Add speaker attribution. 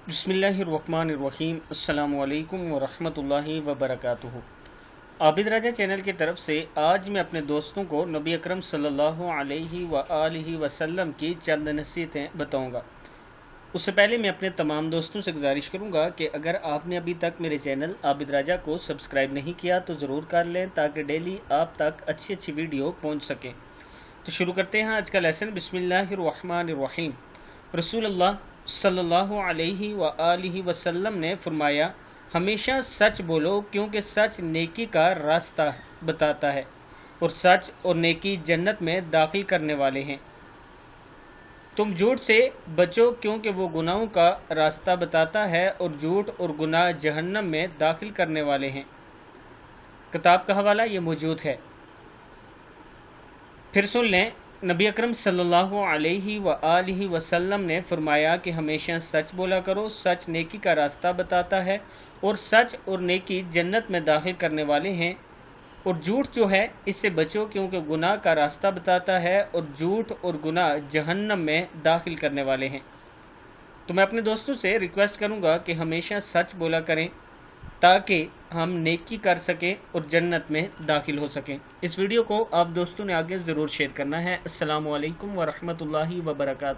Speaker 1: बिस्मिल्लाहिर्रहमानिर्रहीम। अस्सलामु अलैकुम वरहमतुल्लाहि वबरकातुहू। आबिद राजा चैनल की तरफ से आज मैं अपने दोस्तों को नबी अकरम सल्लल्लाहु अलैहि वसल्लम की चंद नसीहतें बताऊंगा। उससे पहले मैं अपने तमाम दोस्तों से गुजारिश करूंगा कि अगर आपने अभी तक मेरे चैनल आबिद राजा को सब्सक्राइब नहीं किया तो ज़रूर कर लें ताकि डेली आप तक अच्छी अच्छी वीडियो पहुँच सकें। तो शुरू करते हैं आज का लेसन। बिस्मिल्लाहिर्रहमानिर्रहीम। रसूलुल्लाह सल्लल्लाहु अलैहि वसल्लम ने फरमाया, हमेशा सच बोलो क्योंकि सच नेकी का रास्ता बताता है और सच और नेकी जन्नत में दाखिल करने वाले हैं। तुम झूठ से बचो क्योंकि वो गुनाहों का रास्ता बताता है और झूठ और गुनाह जहन्नम में दाखिल करने वाले हैं। किताब का हवाला ये मौजूद है। फिर सुन लें, नबी अकरम सल्लल्लाहु अलैहि वसल्लम ने फरमाया कि हमेशा सच बोला करो, सच नेकी का रास्ता बताता है और सच और नेकी जन्नत में दाखिल करने वाले हैं, और झूठ जो है इससे बचो क्योंकि गुनाह का रास्ता बताता है और झूठ और गुनाह जहन्नम में दाखिल करने वाले हैं। तो मैं अपने दोस्तों से रिक्वेस्ट करूंगा कि हमेशा सच बोला करें ताकि हम नेकी कर सकें और जन्नत में दाखिल हो सकें। इस वीडियो को आप दोस्तों ने आगे ज़रूर शेयर करना है। अस्सलामु अलैकुम वरहमतुल्लाहि वबरकातुहू।